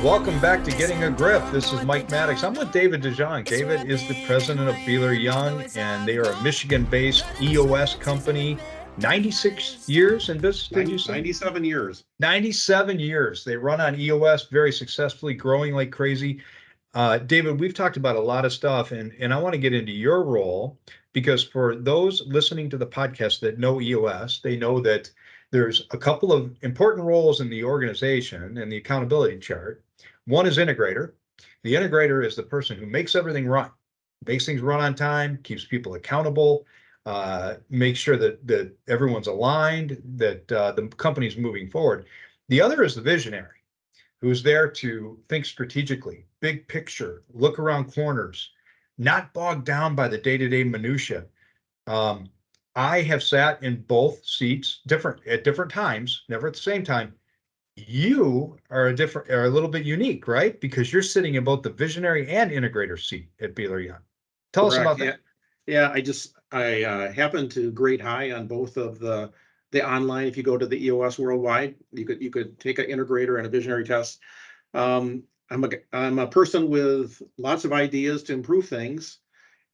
Welcome back to Getting a Grip. This is Mike Maddox. I'm with David DeJonge. David is the president of Behler-Young, and they are a Michigan-based EOS company. 96 years in business, did you say? 97 years. 97 years. They run on EOS very successfully, growing like crazy. David, we've talked about a lot of stuff, and I want to get into your role, because for those listening to the podcast that know EOS, they know that there's a couple of important roles in the organization and the accountability chart. One is integrator. The integrator is the person who makes everything run, makes things run on time, keeps people accountable, makes sure that everyone's aligned, that the company's moving forward. The other is the visionary, who's there to think strategically, big picture, look around corners, not bogged down by the day-to-day minutia. I have sat in both seats at different times, never at the same time. You are a little bit unique, right? Because you're sitting in both the visionary and integrator seat at Behler-Young. Tell us about that. Yeah, I happen to grade high on both of the online. If you go to the EOS worldwide, you could take an integrator and a visionary test. I'm a person with lots of ideas to improve things,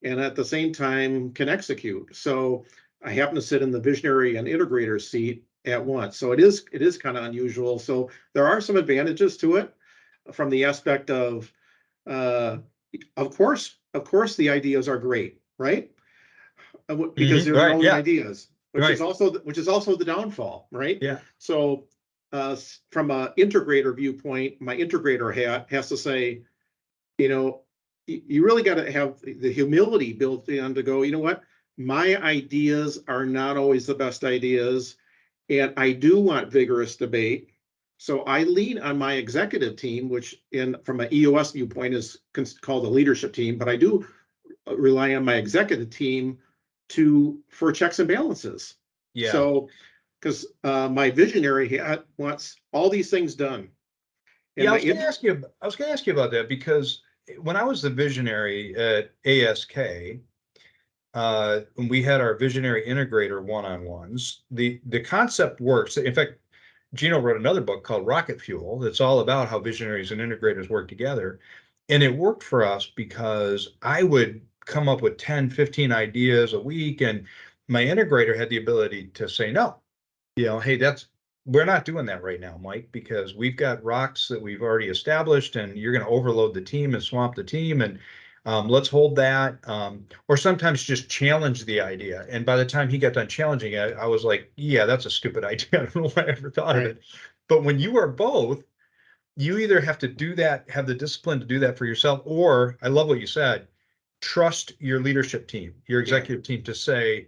and at the same time can execute. So I happen to sit in the visionary and integrator seat at once. So it is kind of unusual. So there are some advantages to it from the aspect of course the ideas are great, right? Because there's no ideas, which is also the downfall, right? Yeah. So from an integrator viewpoint, my integrator hat has to say, you really got to have the humility built in to go, you know what? My ideas are not always the best ideas, and I do want vigorous debate. So I lean on my executive team, which from an EOS viewpoint is called a leadership team, but I do rely on my executive team for checks and balances. Yeah. So because my visionary hat wants all these things done. And I was going to ask you about that, because when I was the visionary at ASK, when we had our visionary integrator one-on-ones, the concept works. In fact, Gino wrote another book called Rocket Fuel that's all about how visionaries and integrators work together. And it worked for us because I would come up with 10, 15 ideas a week, and my integrator had the ability to say, no, hey, we're not doing that right now, Mike, because we've got rocks that we've already established, and you're going to overload the team and swamp the team, and let's hold that, or sometimes just challenge the idea. And by the time he got done challenging it, I was like, yeah, that's a stupid idea. I don't know why I ever thought of it. But when you are both, you either have to do that, have the discipline to do that for yourself, or I love what you said, trust your leadership team, your executive team to say,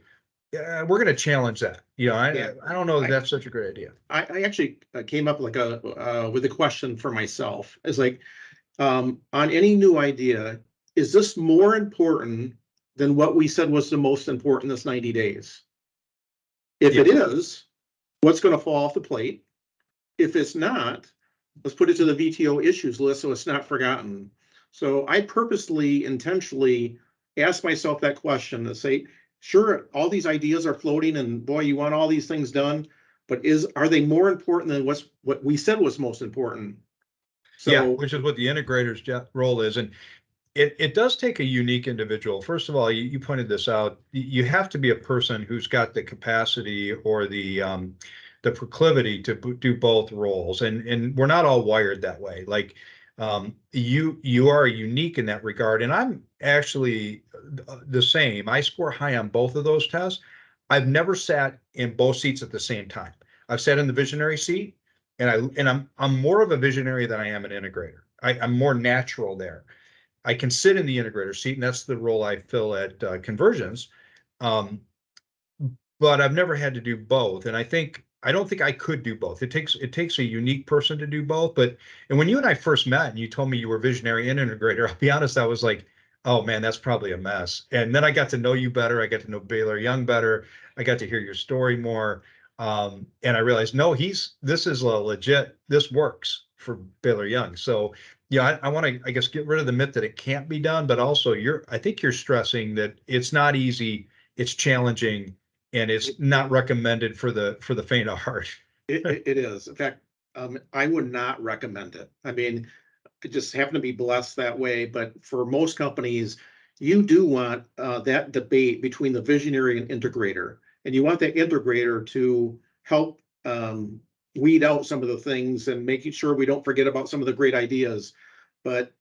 yeah, we're going to challenge that. I don't know if that's such a great idea. I actually came up with a question for myself. It's like, on any new idea, is this more important than what we said was the most important this 90 days? If it is, what's going to fall off the plate? If it's not, let's put it to the VTO issues list so it's not forgotten. So I purposely, intentionally ask myself that question to say, sure, all these ideas are floating, and boy, you want all these things done, but are they more important than what we said was most important? So, yeah, which is what the integrator's role is. And it does take a unique individual. First of all, you pointed this out. You have to be a person who's got the capacity or the proclivity to do both roles. And we're not all wired that way. Like you are unique in that regard. And I'm actually the same. I score high on both of those tests. I've never sat in both seats at the same time. I've sat in the visionary seat, and I'm more of a visionary than I am an integrator. I'm more natural there. I can sit in the integrator seat, and that's the role I fill at Conversions. But I've never had to do both. And I don't think I could do both. It takes a unique person to do both. And when you and I first met and you told me you were visionary and integrator, I'll be honest, I was like, oh man, that's probably a mess. And then I got to know you better. I got to know Behler-Young better. I got to hear your story more. And I realized, no, this is a legit, this works for Behler-Young. So yeah, I want to, I guess, get rid of the myth that it can't be done, but also I think you're stressing that it's not easy, it's challenging, and it's not recommended for the faint of heart. It is. In fact, I would not recommend it. I mean, just happen to be blessed that way. But for most companies, you do want that debate between the visionary and integrator. And you want that integrator to help weed out some of the things and making sure we don't forget about some of the great ideas. But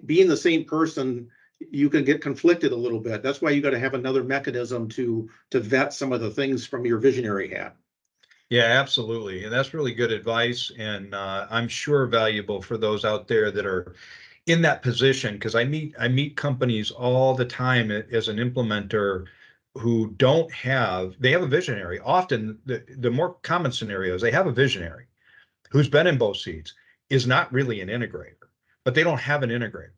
being the same person, you can get conflicted a little bit. That's why you got to have another mechanism to vet some of the things from your visionary hat. Yeah, absolutely. And that's really good advice. And I'm sure valuable for those out there that are in that position, because I meet companies all the time as an implementer who they have a visionary. Often the more common scenarios, they have a visionary who's been in both seats, is not really an integrator, but they don't have an integrator.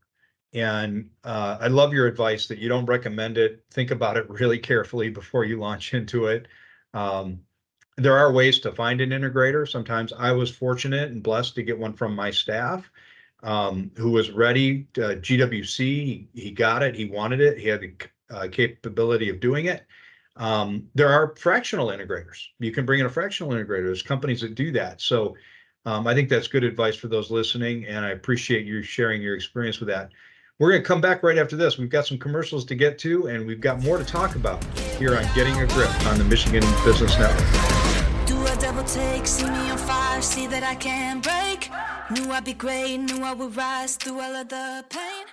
And I love your advice that you don't recommend it. Think about it really carefully before you launch into it. There are ways to find an integrator. Sometimes I was fortunate and blessed to get one from my staff who was ready. GWC, he got it, he wanted it, he had the capability of doing it. There are fractional integrators. You can bring in a fractional integrator. There's companies that do that. So I think that's good advice for those listening, and I appreciate you sharing your experience with that. We're going to come back right after this. We've got some commercials to get to, and we've got more to talk about here on Getting a Grip on the Michigan Business Network. Do a double take, see me on fire, see that I can break. Knew I'd be great, knew I would rise through all of the pain.